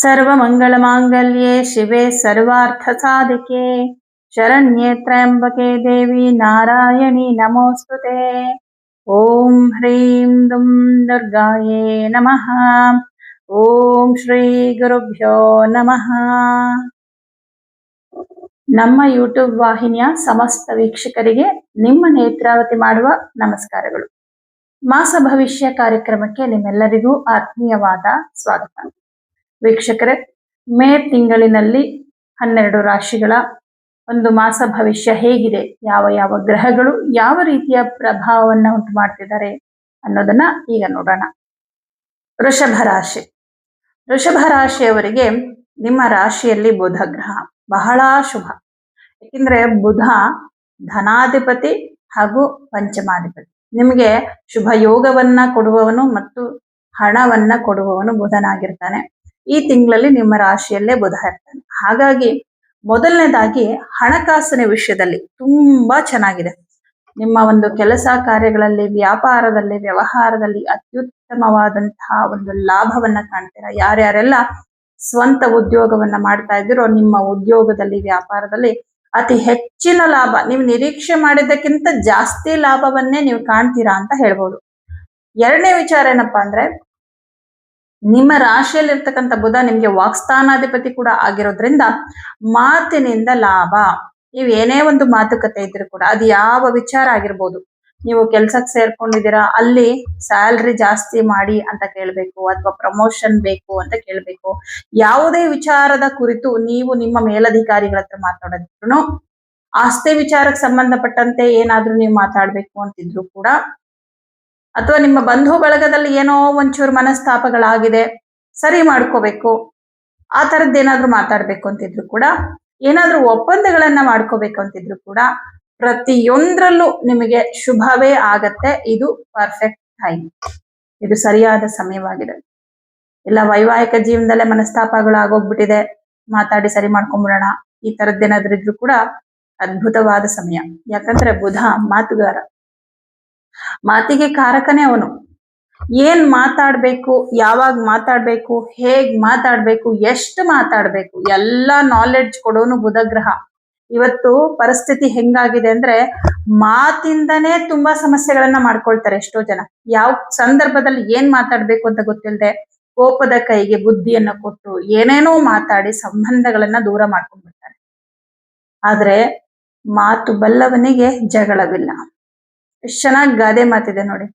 सर्वमङ्गलमाङ्गल्ये शिवे सर्वार्थसाधिके शरण्ये त्र्यम्बके देवी नारायणी नमोऽस्तुते। ॐ ह्रीं दुं दुर्गाये नमः। ಓಂ ಶ್ರೀ ಗುರುಭ್ಯೋ ನಮಃ. ನಮ್ಮ ಯೂಟ್ಯೂಬ್ ವಾಹಿನಿಯ ಸಮಸ್ತ ವೀಕ್ಷಕರಿಗೆ ನಿಮ್ಮ ನೇತ್ರಾವತಿ ಮಾಡುವ ನಮಸ್ಕಾರಗಳು. ಮಾಸ ಭವಿಷ್ಯ ಕಾರ್ಯಕ್ರಮಕ್ಕೆ ನಿಮ್ಮೆಲ್ಲರಿಗೂ ಆತ್ಮೀಯವಾದ ಸ್ವಾಗತ. ವೀಕ್ಷಕರೇ, ಮೇ ತಿಂಗಳಿನಲ್ಲಿ 12 ರಾಶಿಗಳ ಒಂದು ಮಾಸ ಭವಿಷ್ಯ ಹೇಗಿದೆ, ಯಾವ ಯಾವ ಗ್ರಹಗಳು ಯಾವ ರೀತಿಯ ಪ್ರಭಾವವನ್ನು ಉಂಟು ಮಾಡ್ತಿದ್ದಾರೆ ಅನ್ನೋದನ್ನ ಈಗ ನೋಡೋಣ. ವೃಷಭ ರಾಶಿ. ವೃಷಭ ರಾಶಿಯವರಿಗೆ ನಿಮ್ಮ ರಾಶಿಯಲ್ಲಿ ಬುಧ ಗ್ರಹ ಬಹಳ ಶುಭ. ಯಾಕೆಂದ್ರೆ ಬುಧ ಧನಾಧಿಪತಿ ಹಾಗೂ ಪಂಚಮಾಧಿಪತಿ. ನಿಮಗೆ ಶುಭ ಯೋಗವನ್ನ ಕೊಡುವವನು ಮತ್ತು ಹಣವನ್ನ ಕೊಡುವವನು ಬುಧನಾಗಿರ್ತಾನೆ. ಈ ತಿಂಗಳಲ್ಲಿ ನಿಮ್ಮ ರಾಶಿಯಲ್ಲೇ ಬುಧ ಇರ್ತಾನೆ. ಹಾಗಾಗಿ ಮೊದಲನೇದಾಗಿ ಹಣಕಾಸಿನ ವಿಷಯದಲ್ಲಿ ತುಂಬಾ ಚೆನ್ನಾಗಿದೆ. ನಿಮ್ಮ ಒಂದು ಕೆಲಸ ಕಾರ್ಯಗಳಲ್ಲಿ, ವ್ಯಾಪಾರದಲ್ಲಿ, ವ್ಯವಹಾರದಲ್ಲಿ ಅತ್ಯುತ್ತಮವಾದಂತಹ ಒಂದು ಲಾಭವನ್ನ ಕಾಣ್ತೀರಾ. ಯಾರ್ಯಾರೆಲ್ಲ ಸ್ವಂತ ಉದ್ಯೋಗವನ್ನ ಮಾಡ್ತಾ ಇದ್ದೀರೋ ನಿಮ್ಮ ಉದ್ಯೋಗದಲ್ಲಿ, ವ್ಯಾಪಾರದಲ್ಲಿ ಅತಿ ಹೆಚ್ಚಿನ ಲಾಭ, ನೀವು ನಿರೀಕ್ಷೆ ಮಾಡಿದ್ದಕ್ಕಿಂತ ಜಾಸ್ತಿ ಲಾಭವನ್ನೇ ನೀವು ಕಾಣ್ತೀರಾ ಅಂತ ಹೇಳ್ಬೋದು. ಎರಡನೇ ವಿಚಾರ ಏನಪ್ಪಾ ಅಂದ್ರೆ, ನಿಮ್ಮ ರಾಶಿಯಲ್ಲಿರ್ತಕ್ಕಂಥ ಬುಧ ನಿಮ್ಗೆ ವಾಕ್ಸ್ಥಾನಾಧಿಪತಿ ಕೂಡ ಆಗಿರೋದ್ರಿಂದ ಮಾತಿನಿಂದ ಲಾಭ. ನೀವು ಏನೇ ಒಂದು ಮಾತುಕತೆ ಇದ್ರೂ ಕೂಡ ಅದು ಯಾವ ವಿಚಾರ ಆಗಿರ್ಬೋದು, ನೀವು ಕೆಲ್ಸಕ್ಕೆ ಸೇರ್ಕೊಂಡಿದ್ದೀರಾ, ಅಲ್ಲಿ ಸ್ಯಾಲ್ರಿ ಜಾಸ್ತಿ ಮಾಡಿ ಅಂತ ಕೇಳ್ಬೇಕು ಅಥವಾ ಪ್ರಮೋಷನ್ ಬೇಕು ಅಂತ ಕೇಳ್ಬೇಕು, ಯಾವುದೇ ವಿಚಾರದ ಕುರಿತು ನೀವು ನಿಮ್ಮ ಮೇಲಧಿಕಾರಿಗಳ ಹತ್ರ ಮಾತಾಡಿದ್ರು, ಆಸ್ತಿ ವಿಚಾರಕ್ಕೆ ಸಂಬಂಧಪಟ್ಟಂತೆ ಏನಾದ್ರೂ ನೀವು ಮಾತಾಡ್ಬೇಕು ಅಂತಿದ್ರು ಕೂಡ, ಅಥವಾ ನಿಮ್ಮ ಬಂಧು ಬಳಗದಲ್ಲಿ ಏನೋ ಒಂಚೂರು ಮನಸ್ತಾಪಗಳಾಗಿದೆ, ಸರಿ ಮಾಡ್ಕೋಬೇಕು, ಆ ತರದ್ದೇನಾದ್ರೂ ಮಾತಾಡ್ಬೇಕು ಅಂತಿದ್ರು ಕೂಡ, ಏನಾದ್ರೂ ಒಪ್ಪಂದಗಳನ್ನ ಮಾಡ್ಕೋಬೇಕು ಅಂತಿದ್ರು ಕೂಡ, ಪ್ರತಿಯೊಂದ್ರಲ್ಲೂ ನಿಮಗೆ ಶುಭವೇ ಆಗತ್ತೆ. ಇದು ಪರ್ಫೆಕ್ಟ್ ಟೈಮ್, ಇದು ಸರಿಯಾದ ಸಮಯವಾಗಿದೆ. ಇಲ್ಲ ವೈವಾಹಿಕ ಜೀವನದಲ್ಲೇ ಮನಸ್ತಾಪಗಳು ಆಗೋಗ್ಬಿಟ್ಟಿದೆ, ಮಾತಾಡಿ ಸರಿ ಮಾಡ್ಕೊಂಡ್ಬಿಡೋಣ, ಈ ತರದ್ದೇನಾದ್ರೂ ಇದ್ರು ಕೂಡ ಅದ್ಭುತವಾದ ಸಮಯ. ಯಾಕಂದ್ರೆ ಬುಧ ಮಾತುಗಾರ, ಮಾತಿಗೆ ಕಾರಕನೇ ಅವನು. ಏನ್ ಮಾತಾಡ್ಬೇಕು, ಯಾವಾಗ ಮಾತಾಡ್ಬೇಕು, ಹೇಗ್ ಮಾತಾಡ್ಬೇಕು, ಎಷ್ಟು ಮಾತಾಡ್ಬೇಕು, ಎಲ್ಲಾ ನಾಲೆಡ್ಜ್ ಕೊಡೋನು ಬುಧ ಗ್ರಹ. ಇವತ್ತು ಪರಿಸ್ಥಿತಿ ಹೆಂಗಾಗಿದೆ ಅಂದ್ರೆ, ಮಾತಿಂದನೇ ತುಂಬಾ ಸಮಸ್ಯೆಗಳನ್ನ ಮಾಡ್ಕೊಳ್ತಾರೆ ಎಷ್ಟೋ ಜನ. ಯಾವ ಸಂದರ್ಭದಲ್ಲಿ ಏನ್ ಮಾತಾಡ್ಬೇಕು ಅಂತ ಗೊತ್ತಿಲ್ಲದೆ ಕೋಪದ ಕೈಗೆ ಬುದ್ಧಿಯನ್ನ ಕೊಟ್ಟು ಏನೇನೋ ಮಾತಾಡಿ ಸಂಬಂಧಗಳನ್ನ ದೂರ ಮಾಡ್ಕೊಂಡ್ಬಿಡ್ತಾರೆ. ಆದ್ರೆ ಮಾತು ಬಲ್ಲವನಿಗೆ ಜಗಳವಿಲ್ಲ. ಎಷ್ಟು ಚೆನ್ನಾಗಿ ಗಾದೆ ಮಾತಿದೆ ನೋಡಿ.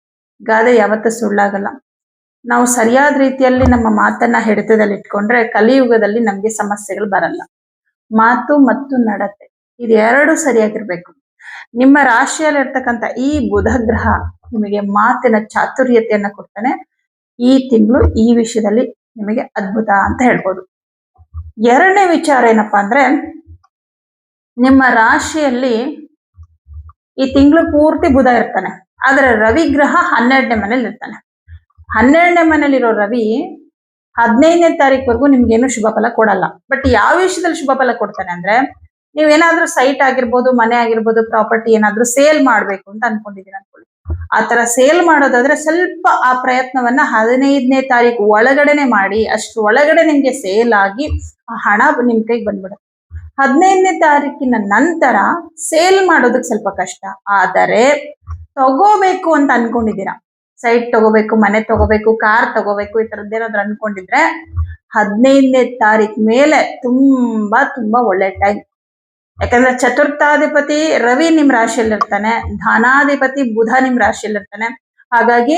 ಗಾದೆ ಯಾವತ್ತೂ ಸುಳ್ಳಾಗಲ್ಲ. ನಾವು ಸರಿಯಾದ ರೀತಿಯಲ್ಲಿ ನಮ್ಮ ಮಾತನ್ನ ಹಿಡಿತದಲ್ಲಿ ಇಟ್ಕೊಂಡ್ರೆ ಕಲಿಯುಗದಲ್ಲಿ ನಮ್ಗೆ ಸಮಸ್ಯೆಗಳು ಬರಲ್ಲ. ಮಾತು ಮತ್ತು ನಡತೆ ಇದೆರಡು ಸರಿಯಾಗಿರ್ಬೇಕು. ನಿಮ್ಮ ರಾಶಿಯಲ್ಲಿ ಇರ್ತಕ್ಕಂಥ ಈ ಬುಧ ಗ್ರಹ ನಿಮಗೆ ಮಾತಿನ ಚಾತುರ್ಯತೆಯನ್ನ ಕೊಡ್ತಾನೆ. ಈ ತಿಂಗಳು ಈ ವಿಷಯದಲ್ಲಿ ನಿಮಗೆ ಅದ್ಭುತ ಅಂತ ಹೇಳ್ಬೋದು. ಎರಡನೇ ವಿಚಾರ ಏನಪ್ಪಾ ಅಂದ್ರೆ, ನಿಮ್ಮ ರಾಶಿಯಲ್ಲಿ ಈ ತಿಂಗಳು ಪೂರ್ತಿ ಬುಧ ಇರ್ತಾನೆ. ಆದ್ರೆ ರವಿ ಗ್ರಹ 12ನೇ ಮನೇಲಿ ಇರ್ತಾನೆ. 12ನೇ ಮನೇಲಿರೋ ರವಿ 15ನೇ ತಾರೀಕುವರೆಗೂ ನಿಮ್ಗೇನು ಶುಭ ಫಲ ಕೊಡಲ್ಲ. ಬಟ್ ಯಾವ ವಿಷಯದಲ್ಲಿ ಶುಭ ಫಲ ಕೊಡ್ತಾನೆ ಅಂದ್ರೆ, ನೀವೇನಾದ್ರೂ ಸೈಟ್ ಆಗಿರ್ಬೋದು, ಮನೆ ಆಗಿರ್ಬೋದು, ಪ್ರಾಪರ್ಟಿ ಏನಾದ್ರೂ ಸೇಲ್ ಮಾಡ್ಬೇಕು ಅಂತ ಅನ್ಕೊಂಡಿದೀರ ಅನ್ಕೊಳ್ಳಿ. ಆತರ ಸೇಲ್ ಮಾಡೋದಾದ್ರೆ ಸ್ವಲ್ಪ ಆ ಪ್ರಯತ್ನವನ್ನ 15ನೇ ತಾರೀಕು ಒಳಗಡೆನೆ ಮಾಡಿ, ಅಷ್ಟು ಒಳಗಡೆ ನಿಮ್ಗೆ ಸೇಲ್ ಆಗಿ ಆ ಹಣ ನಿಮ್ ಕೈಗೆ ಬಂದ್ಬಿಡುತ್ತೆ. 15ನೇ ತಾರೀಕಿನ ನಂತರ ಸೇಲ್ ಮಾಡೋದಕ್ಕೆ ಸ್ವಲ್ಪ ಕಷ್ಟ. ಆದರೆ ತಗೋಬೇಕು ಅಂತ ಅನ್ಕೊಂಡಿದ್ದೀರಾ, ಸೈಟ್ ತಗೋಬೇಕು, ಮನೆ ತಗೋಬೇಕು, ಕಾರ್ ತಗೋಬೇಕು, ಈ ತರದ್ದೇನಾದ್ರು ಅನ್ಕೊಂಡಿದ್ರೆ 15ನೇ ತಾರೀಕು ಮೇಲೆ ತುಂಬಾ ತುಂಬಾ ಒಳ್ಳೆ ಟೈಮ್. ಯಾಕಂದ್ರೆ ಚತುರ್ಥಾಧಿಪತಿ ರವಿ ನಿಮ್ ರಾಶಿಯಲ್ಲಿ ಇರ್ತಾನೆ, ಧನಾಧಿಪತಿ ಬುಧ ನಿಮ್ ರಾಶಿಯಲ್ಲಿ ಇರ್ತಾನೆ. ಹಾಗಾಗಿ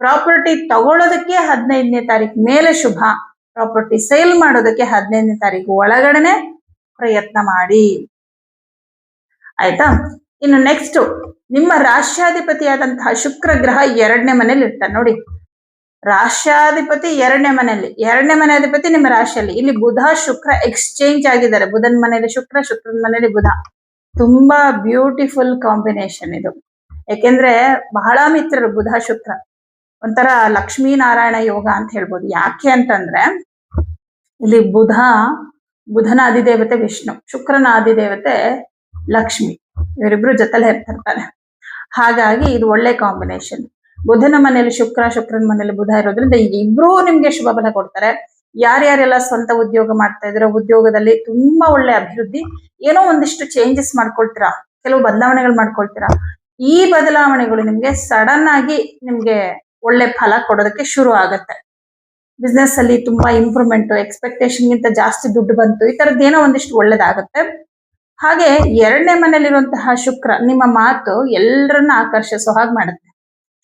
ಪ್ರಾಪರ್ಟಿ ತಗೊಳ್ಳೋದಕ್ಕೆ 15ನೇ ತಾರೀಕು ಮೇಲೆ ಶುಭ, ಪ್ರಾಪರ್ಟಿ ಸೇಲ್ ಮಾಡೋದಕ್ಕೆ 15ನೇ ತಾರೀಕು ಒಳಗಡೆನೆ ಪ್ರಯತ್ನ ಮಾಡಿ. ಆಯ್ತಾ? ಇನ್ನು ನೆಕ್ಸ್ಟ್, ನಿಮ್ಮ ರಾಶ್ಯಾಧಿಪತಿಯಾದಂತಹ ಶುಕ್ರ ಗ್ರಹ 2ನೇ ಮನೇಲಿ ಇರ್ತಾನೆ ನೋಡಿ. ರಾಶ್ಯಾಧಿಪತಿ 2ನೇ ಮನೆಯಲ್ಲಿ, 2ನೇ ಮನೆ ಅಧಿಪತಿ ನಿಮ್ಮ ರಾಶಿಯಲ್ಲಿ. ಇಲ್ಲಿ ಬುಧ ಶುಕ್ರ ಎಕ್ಸ್ಚೇಂಜ್ ಆಗಿದ್ದಾರೆ. ಬುಧನ ಮನೆಯಲ್ಲಿ ಶುಕ್ರ, ಶುಕ್ರನ ಮನೆಯಲ್ಲಿ ಬುಧ. ತುಂಬಾ ಬ್ಯೂಟಿಫುಲ್ ಕಾಂಬಿನೇಷನ್ ಇದು. ಯಾಕೆಂದ್ರೆ ಬಹಳ ಮಿತ್ರರು ಬುಧ ಶುಕ್ರ, ಒಂಥರ ಲಕ್ಷ್ಮೀನಾರಾಯಣ ಯೋಗ ಅಂತ ಹೇಳ್ಬೋದು. ಯಾಕೆ ಅಂತಂದ್ರೆ, ಇಲ್ಲಿ ಬುಧನ ಅಧಿದೇವತೆ ವಿಷ್ಣು, ಶುಕ್ರನ ಅಧಿದೇವತೆ ಲಕ್ಷ್ಮಿ, ಇವರಿಬ್ರು ಜೊತೆಲೆ ಇರ್ತಿರ್ತಾರೆ. ಹಾಗಾಗಿ ಇದು ಒಳ್ಳೆ ಕಾಂಬಿನೇಷನ್. ಬುಧನ ಮನೆಯಲ್ಲಿ ಶುಕ್ರ, ಶುಕ್ರನ ಮನೆಯಲ್ಲಿ ಬುಧ ಇರೋದ್ರಿಂದ ಇಬ್ರು ನಿಮ್ಗೆ ಶುಭ ಫಲ ಕೊಡ್ತಾರೆ. ಯಾರ್ಯಾರೆಲ್ಲ ಸ್ವಂತ ಉದ್ಯೋಗ ಮಾಡ್ತಾ ಇದ್ರೆ ಉದ್ಯೋಗದಲ್ಲಿ ತುಂಬಾ ಒಳ್ಳೆ ಅಭಿವೃದ್ಧಿ, ಏನೋ ಒಂದಿಷ್ಟು ಚೇಂಜಸ್ ಮಾಡ್ಕೊಳ್ತೀರಾ, ಕೆಲವು ಬದಲಾವಣೆಗಳು ಮಾಡ್ಕೊಳ್ತೀರಾ. ಈ ಬದಲಾವಣೆಗಳು ನಿಮ್ಗೆ ಸಡನ್ ಆಗಿ ನಿಮ್ಗೆ ಒಳ್ಳೆ ಫಲ ಕೊಡೋದಕ್ಕೆ ಶುರು ಆಗತ್ತೆ. ಬಿಸ್ನೆಸ್ ಅಲ್ಲಿ ತುಂಬಾ ಇಂಪ್ರೂವ್ಮೆಂಟ್, ಎಕ್ಸ್ಪೆಕ್ಟೇಷನ್ ಗಿಂತ ಜಾಸ್ತಿ ದುಡ್ಡು ಬಂತು, ಈ ತರದ್ದು ಏನೋ ಒಂದಿಷ್ಟು ಒಳ್ಳೇದಾಗತ್ತೆ. ಹಾಗೆ 2ನೇ ಮನೆಯಲ್ಲಿರುವಂತಹ ಶುಕ್ರ ನಿಮ್ಮ ಮಾತು ಎಲ್ಲರನ್ನ ಆಕರ್ಷಿಸೋ ಹಾಗೆ ಮಾಡುತ್ತೆ.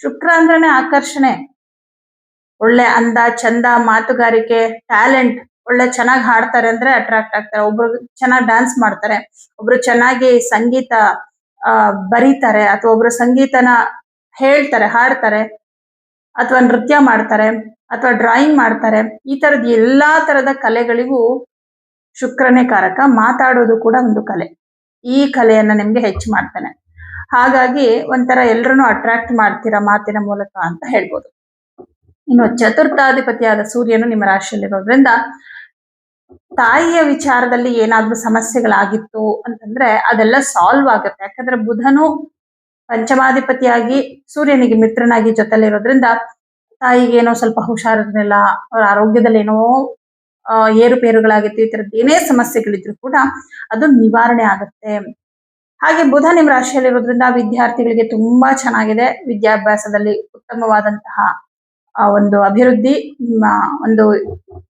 ಶುಕ್ರ ಅಂದ್ರೇನೆ ಆಕರ್ಷಣೆ. ಒಳ್ಳೆ ಅಂದ ಚಂದ, ಮಾತುಗಾರಿಕೆ, ಟ್ಯಾಲೆಂಟ್, ಒಳ್ಳೆ ಚೆನ್ನಾಗಿ ಹಾಡ್ತಾರೆ ಅಂದ್ರೆ ಅಟ್ರಾಕ್ಟ್ ಆಗ್ತಾರೆ. ಒಬ್ರು ಚೆನ್ನಾಗಿ ಡ್ಯಾನ್ಸ್ ಮಾಡ್ತಾರೆ, ಒಬ್ರು ಚೆನ್ನಾಗಿ ಸಂಗೀತ ಬರೀತಾರೆ, ಅಥವಾ ಒಬ್ರು ಸಂಗೀತನ ಹೇಳ್ತಾರೆ, ಹಾಡ್ತಾರೆ, ಅಥವಾ ನೃತ್ಯ ಮಾಡ್ತಾರೆ, ಅಥವಾ ಡ್ರಾಯಿಂಗ್ ಮಾಡ್ತಾರೆ. ಈ ತರದ ಎಲ್ಲಾ ತರದ ಕಲೆಗಳಿಗೂ ಶುಕ್ರನೇ ಕಾರಕ. ಮಾತಾಡೋದು ಕೂಡ ಒಂದು ಕಲೆ. ಈ ಕಲೆಯನ್ನ ನಿಮ್ಗೆ ಹೆಚ್ಚು ಮಾಡ್ತಾನೆ. ಹಾಗಾಗಿ ಒಂಥರ ಎಲ್ರನ್ನೂ ಅಟ್ರಾಕ್ಟ್ ಮಾಡ್ತೀರಾ ಮಾತಿನ ಮೂಲಕ ಅಂತ ಹೇಳ್ಬೋದು. ಇನ್ನು ಚತುರ್ಥಾಧಿಪತಿಯಾದ ಸೂರ್ಯನು ನಿಮ್ಮ ರಾಶಿಯಲ್ಲಿರೋದ್ರಿಂದ ತಾಯಿಯ ವಿಚಾರದಲ್ಲಿ ಏನಾದ್ರೂ ಸಮಸ್ಯೆಗಳಾಗಿತ್ತು ಅಂತಂದ್ರೆ ಅದೆಲ್ಲ ಸಾಲ್ವ್ ಆಗುತ್ತೆ. ಯಾಕಂದ್ರೆ ಬುಧನು ಪಂಚಮಾಧಿಪತಿಯಾಗಿ ಸೂರ್ಯನಿಗೆ ಮಿತ್ರನಾಗಿ ಜೊತೆಲಿರೋದ್ರಿಂದ ತಾಯಿಗೆ ಏನೋ ಸ್ವಲ್ಪ ಹುಷಾರಿರಲಿಲ್ಲ, ಅವ್ರ ಆರೋಗ್ಯದಲ್ಲಿ ಏನೋ ಏರುಪೇರುಗಳಾಗಿತ್ತು, ಈ ತರದ್ದು ಏನೇ ಸಮಸ್ಯೆಗಳಿದ್ರು ಕೂಡ ಅದು ನಿವಾರಣೆ ಆಗುತ್ತೆ. ಹಾಗೆ ಬುಧ ನಿಮ್ಮ ರಾಶಿಯಲ್ಲಿರೋದ್ರಿಂದ ವಿದ್ಯಾರ್ಥಿಗಳಿಗೆ ತುಂಬಾ ಚೆನ್ನಾಗಿದೆ. ವಿದ್ಯಾಭ್ಯಾಸದಲ್ಲಿ ಉತ್ತಮವಾದಂತಹ ಒಂದು ಅಭಿವೃದ್ಧಿ. ನಿಮ್ಮ ಒಂದು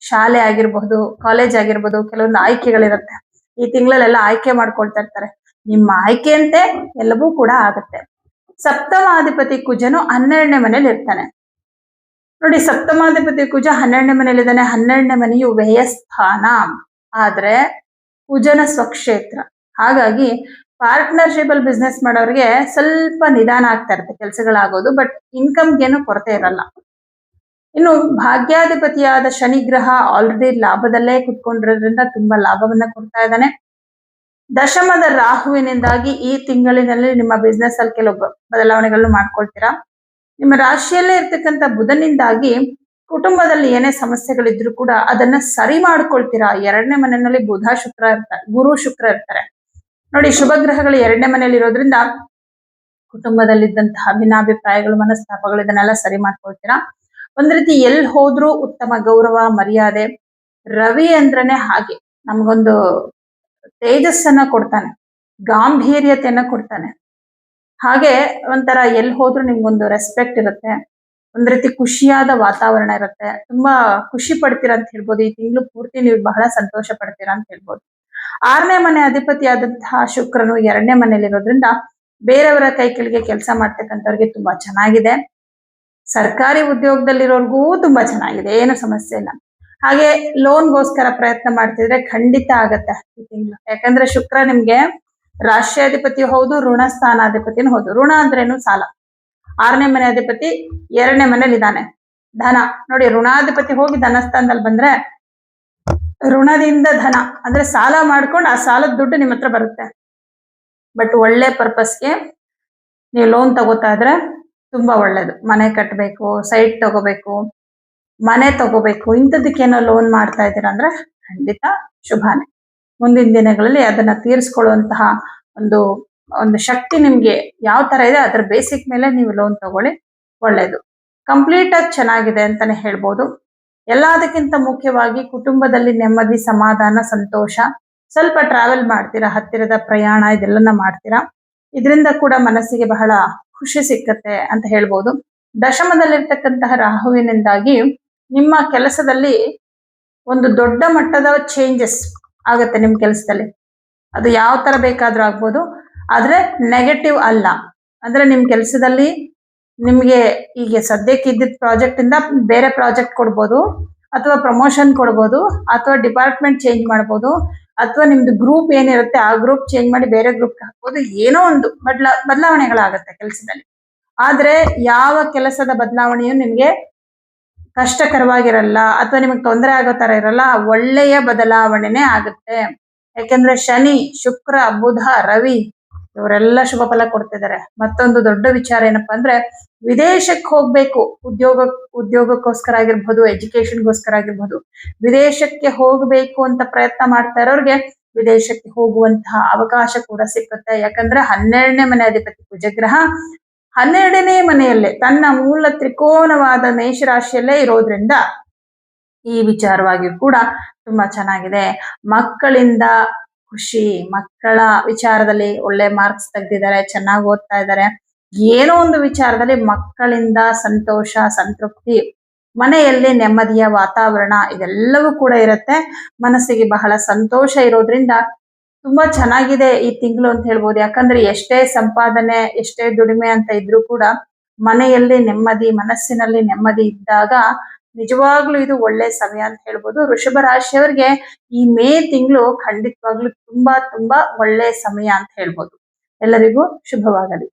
ಶಾಲೆ ಆಗಿರ್ಬಹುದು, ಕಾಲೇಜ್ ಆಗಿರ್ಬಹುದು, ಕೆಲವೊಂದು ಆಯ್ಕೆಗಳಿರುತ್ತೆ. ಈ ತಿಂಗಳಲ್ಲೆಲ್ಲ ಆಯ್ಕೆ ಮಾಡ್ಕೊಳ್ತಾ ಇರ್ತಾರೆ. ನಿಮ್ಮ ಆಯ್ಕೆಯಂತೆ ಎಲ್ಲವೂ ಕೂಡ ಆಗುತ್ತೆ. ಸಪ್ತಮಾಧಿಪತಿ ಕುಜನು 12ನೇ ಮನೇಲಿ ಇರ್ತಾನೆ. ನೋಡಿ, ಸಪ್ತಮಾಧಿಪತಿ ಕುಜ 12ನೇ ಮನೆಯಲ್ಲಿದ್ದಾನೆ. 12ನೇ ಮನೆಯು ವ್ಯಯಸ್ಥಾನ, ಆದ್ರೆ ಕುಜನ ಸ್ವಕ್ಷೇತ್ರ. ಹಾಗಾಗಿ ಪಾರ್ಟ್ನರ್ಶಿಪ್ ಅಲ್ಲಿ ಬಿಸ್ನೆಸ್ ಮಾಡೋರಿಗೆ ಸ್ವಲ್ಪ ನಿಧಾನ ಆಗ್ತಾ ಇರುತ್ತೆ ಕೆಲಸಗಳಾಗೋದು, ಬಟ್ ಇನ್ಕಮ್ಗೇನು ಕೊರತೆ ಇರಲ್ಲ. ಇನ್ನು ಭಾಗ್ಯಾಧಿಪತಿಯಾದ ಶನಿ ಗ್ರಹ ಆಲ್ರೆಡಿ ಲಾಭದಲ್ಲೇ ಕುತ್ಕೊಂಡಿರೋದ್ರಿಂದ ತುಂಬಾ ಲಾಭವನ್ನ ಕೊಡ್ತಾ ಇದ್ದಾನೆ. ದಶಮದ ರಾಹುವಿನಿಂದಾಗಿ ಈ ತಿಂಗಳಿನಲ್ಲಿ ನಿಮ್ಮ ಬಿಸ್ನೆಸ್ ಅಲ್ಲಿ ಕೆಲವು ಬದಲಾವಣೆಗಳನ್ನು ಮಾಡ್ಕೊಳ್ತೀರಾ. ನಿಮ್ಮ ರಾಶಿಯಲ್ಲೇ ಇರ್ತಕ್ಕಂಥ ಬುಧನಿಂದಾಗಿ ಕುಟುಂಬದಲ್ಲಿ ಏನೇ ಸಮಸ್ಯೆಗಳಿದ್ರು ಕೂಡ ಅದನ್ನ ಸರಿ ಮಾಡ್ಕೊಳ್ತೀರಾ. 2ನೇ ಮನೆಯಲ್ಲಿ ಬುಧ ಶುಕ್ರ ಇರ್ತಾರೆ, ಗುರು ಶುಕ್ರ ಇರ್ತಾರೆ. ನೋಡಿ, ಶುಭ ಗ್ರಹಗಳು 2ನೇ ಮನೆಯಲ್ಲಿ ಇರೋದ್ರಿಂದ ಕುಟುಂಬದಲ್ಲಿದ್ದಂತಹ ಭಿನ್ನಾಭಿಪ್ರಾಯಗಳು, ಮನಸ್ತಾಪಗಳು, ಇದನ್ನೆಲ್ಲ ಸರಿ ಮಾಡ್ಕೊಳ್ತೀರಾ. ಒಂದ್ ರೀತಿ ಎಲ್ಲಿ ಹೋದ್ರೂ ಉತ್ತಮ ಗೌರವ, ಮರ್ಯಾದೆ. ರವಿ ಅಂದ್ರನೆ ಹಾಗೆ ನಮ್ಗೊಂದು ತೇಜಸ್ಸನ್ನ ಕೊಡ್ತಾನೆ, ಗಾಂಭೀರ್ಯತೆಯನ್ನ ಕೊಡ್ತಾನೆ. ಹಾಗೆ ಒಂಥರ ಎಲ್ಲಿ ಹೋದ್ರೂ ನಿಮ್ಗೊಂದು ರೆಸ್ಪೆಕ್ಟ್ ಇರುತ್ತೆ, ಒಂದ್ ರೀತಿ ಖುಷಿಯಾದ ವಾತಾವರಣ ಇರುತ್ತೆ, ತುಂಬಾ ಖುಷಿ ಪಡ್ತೀರಾ ಅಂತ ಹೇಳ್ಬೋದು. ಈ ತಿಂಗಳು ಪೂರ್ತಿ ನೀವು ಬಹಳ ಸಂತೋಷ ಪಡ್ತೀರಾ ಅಂತ ಹೇಳ್ಬೋದು. 6ನೇ ಮನೆ ಅಧಿಪತಿಯಾದಂತಹ ಶುಕ್ರನು 2ನೇ ಮನೆಯಲ್ಲಿರೋದ್ರಿಂದ ಬೇರೆಯವರ ಕೈ ಕೆಳಗೆ ಕೆಲಸ ಮಾಡ್ತಕ್ಕಂಥವ್ರಿಗೆ ತುಂಬಾ ಚೆನ್ನಾಗಿದೆ. ಸರ್ಕಾರಿ ಉದ್ಯೋಗದಲ್ಲಿರೋರ್ಗೂ ತುಂಬಾ ಚೆನ್ನಾಗಿದೆ, ಏನು ಸಮಸ್ಯೆ ಇಲ್ಲ. ಹಾಗೆ ಲೋನ್ಗೋಸ್ಕರ ಪ್ರಯತ್ನ ಮಾಡ್ತಿದ್ರೆ ಖಂಡಿತ ಆಗತ್ತೆ ಈ ತಿಂಗಳು. ಯಾಕಂದ್ರೆ ಶುಕ್ರ ನಿಮ್ಗೆ ರಾಷ್ಟ್ರಾಧಿಪತಿ ಹೌದು, ಋಣ ಸ್ಥಾನಾಧಿಪತಿನೂ ಹೌದು. ಋಣ ಅಂದ್ರೇನು? ಸಾಲ. 6ನೇ ಮನೆ ಅಧಿಪತಿ 2ನೇ ಮನೇಲಿ ಇದ್ದಾನೆ. ಧನ ನೋಡಿ, ಋಣಾಧಿಪತಿ ಹೋಗಿ ಧನಸ್ಥಾನದಲ್ಲಿ ಬಂದ್ರೆ ಋಣದಿಂದ ಧನ ಅಂದ್ರೆ ಸಾಲ ಮಾಡ್ಕೊಂಡು ಆ ಸಾಲದ ದುಡ್ಡು ನಿಮ್ಮ ಹತ್ರ ಬರುತ್ತೆ. ಬಟ್ ಒಳ್ಳೆ ಪರ್ಪಸ್ಗೆ ನೀವು ಲೋನ್ ತಗೋತಾ ಇದ್ರೆ ತುಂಬಾ ಒಳ್ಳೇದು. ಮನೆ ಕಟ್ಟಬೇಕು, ಸೈಟ್ ತಗೋಬೇಕು, ಮನೆ ತಗೋಬೇಕು, ಇಂಥದಕ್ಕೇನೋ ಲೋನ್ ಮಾಡ್ತಾ ಇದ್ದೀರಾ ಅಂದ್ರೆ ಖಂಡಿತ ಶುಭಾನೆ. ಮುಂದಿನ ದಿನಗಳಲ್ಲಿ ಅದನ್ನ ತೀರಿಸ್ಕೊಳ್ಳುವಂತಹ ಒಂದು ಶಕ್ತಿ ನಿಮ್ಗೆ ಯಾವ ತರ ಇದೆ ಅದರ ಬೇಸಿಕ್ ಮೇಲೆ ನೀವು ಲೋನ್ ತಗೊಳ್ಳಿ, ಒಳ್ಳೇದು. ಕಂಪ್ಲೀಟ್ ಆಗಿ ಚೆನ್ನಾಗಿದೆ ಅಂತಾನೆ ಹೇಳ್ಬೋದು. ಎಲ್ಲದಕ್ಕಿಂತ ಮುಖ್ಯವಾಗಿ ಕುಟುಂಬದಲ್ಲಿ ನೆಮ್ಮದಿ, ಸಮಾಧಾನ, ಸಂತೋಷ. ಸ್ವಲ್ಪ ಟ್ರಾವೆಲ್ ಮಾಡ್ತೀರಾ, ಹತ್ತಿರದ ಪ್ರಯಾಣ ಇದೆಲ್ಲನ ಮಾಡ್ತೀರಾ. ಇದರಿಂದ ಕೂಡ ಮನಸ್ಸಿಗೆ ಬಹಳ ಖುಷಿ ಸಿಕ್ಕತ್ತೆ ಅಂತ ಹೇಳ್ಬೋದು. ದಶಮದಲ್ಲಿರ್ತಕ್ಕಂತಹ ರಾಹುವಿನಿಂದಾಗಿ ನಿಮ್ಮ ಕೆಲಸದಲ್ಲಿ ಒಂದು ದೊಡ್ಡ ಮಟ್ಟದ ಚೇಂಜಸ್ ಆಗತ್ತೆ. ನಿಮ್ ಕೆಲಸದಲ್ಲಿ ಅದು ಯಾವ ತರ ಬೇಕಾದ್ರೂ ಆಗ್ಬೋದು, ಆದ್ರೆ ನೆಗೆಟಿವ್ ಅಲ್ಲ. ಅಂದ್ರೆ ನಿಮ್ ಕೆಲಸದಲ್ಲಿ ನಿಮ್ಗೆ ಈಗ ಸದ್ಯಕ್ಕೆ ಇದ್ದಿದ್ದ ಪ್ರಾಜೆಕ್ಟ್ ಇಂದ ಬೇರೆ ಪ್ರಾಜೆಕ್ಟ್ ಕೊಡ್ಬೋದು, ಅಥವಾ ಪ್ರಮೋಷನ್ ಕೊಡ್ಬೋದು, ಅಥವಾ ಡಿಪಾರ್ಟ್ಮೆಂಟ್ ಚೇಂಜ್ ಮಾಡ್ಬೋದು, ಅಥವಾ ನಿಮ್ದು ಗ್ರೂಪ್ ಏನಿರುತ್ತೆ ಆ ಗ್ರೂಪ್ ಚೇಂಜ್ ಮಾಡಿ ಬೇರೆ ಗ್ರೂಪ್ ಹಾಕ್ಬೋದು. ಏನೋ ಒಂದು ಬದಲಾವಣೆಗಳಾಗತ್ತೆ ಕೆಲಸದಲ್ಲಿ. ಆದ್ರೆ ಯಾವ ಕೆಲಸದ ಬದಲಾವಣೆಯು ನಿಮ್ಗೆ ಕಷ್ಟಕರವಾಗಿರಲ್ಲ ಅಥವಾ ನಿಮಗೆ ತೊಂದರೆ ಆಗೋ ತರ ಇರಲ್ಲ, ಒಳ್ಳೆಯ ಬದಲಾವಣೆನೇ ಆಗುತ್ತೆ. ಯಾಕೆಂದ್ರೆ ಶನಿ, ಶುಕ್ರ, ಬುಧ, ರವಿ ಇವರೆಲ್ಲ ಶುಭ ಫಲ ಕೊಡ್ತಿದ್ದಾರೆ. ಮತ್ತೊಂದು ದೊಡ್ಡ ವಿಚಾರ ಏನಪ್ಪಾ ಅಂದ್ರೆ ವಿದೇಶಕ್ಕೆ ಹೋಗ್ಬೇಕು, ಉದ್ಯೋಗಕ್ಕೋಸ್ಕರ ಆಗಿರ್ಬೋದು, ಎಜುಕೇಶನ್ಗೋಸ್ಕರ ಆಗಿರ್ಬೋದು, ವಿದೇಶಕ್ಕೆ ಹೋಗ್ಬೇಕು ಅಂತ ಪ್ರಯತ್ನ ಮಾಡ್ತಾ ಇರೋರಿಗೆ ವಿದೇಶಕ್ಕೆ ಹೋಗುವಂತಹ ಅವಕಾಶ ಕೂಡ ಸಿಕ್ಕುತ್ತೆ. ಯಾಕಂದ್ರೆ 12ನೇ ಮನೆ ಅಧಿಪತಿ ಕುಜಗ್ರಹ 12ನೇ ಮನೆಯಲ್ಲೇ ತನ್ನ ಮೂಲ ತ್ರಿಕೋನವಾದ ಮೇಷರಾಶಿಯಲ್ಲೇ ಇರೋದ್ರಿಂದ ಈ ವಿಚಾರವಾಗಿ ಕೂಡ ತುಂಬಾ ಚೆನ್ನಾಗಿದೆ. ಮಕ್ಕಳಿಂದ ಖುಷಿ, ಮಕ್ಕಳ ವಿಚಾರದಲ್ಲಿ ಒಳ್ಳೆ ಮಾರ್ಕ್ಸ್ ತೆಗ್ದಿದ್ದಾರೆ, ಚೆನ್ನಾಗಿ ಓದ್ತಾ ಇದ್ದಾರೆ, ಏನೋ ಒಂದು ವಿಚಾರದಲ್ಲಿ ಮಕ್ಕಳಿಂದ ಸಂತೋಷ, ಸಂತೃಪ್ತಿ, ಮನೆಯಲ್ಲಿ ನೆಮ್ಮದಿಯ ವಾತಾವರಣ ಇದೆಲ್ಲವೂ ಕೂಡ ಇರುತ್ತೆ. ಮನಸ್ಸಿಗೆ ಬಹಳ ಸಂತೋಷ ಇರೋದ್ರಿಂದ ತುಂಬಾ ಚೆನ್ನಾಗಿದೆ ಈ ತಿಂಗಳು ಅಂತ ಹೇಳ್ಬೋದು. ಯಾಕಂದ್ರೆ ಎಷ್ಟೇ ಸಂಪಾದನೆ, ಎಷ್ಟೇ ದುಡಿಮೆ ಅಂತ ಇದ್ರೂ ಕೂಡ ಮನೆಯಲ್ಲಿ ನೆಮ್ಮದಿ, ಮನಸ್ಸಿನಲ್ಲಿ ನೆಮ್ಮದಿ ಇದ್ದಾಗ ನಿಜವಾಗ್ಲೂ ಇದು ಒಳ್ಳೆ ಸಮಯ ಅಂತ ಹೇಳ್ಬೋದು. ವೃಷಭ ರಾಶಿಯವರಿಗೆ ಈ ಮೇ ತಿಂಗಳು ಖಂಡಿತವಾಗ್ಲೂ ತುಂಬಾ ಒಳ್ಳೆ ಸಮಯ ಅಂತ ಹೇಳ್ಬೋದು. ಎಲ್ಲರಿಗೂ ಶುಭವಾಗಲಿ.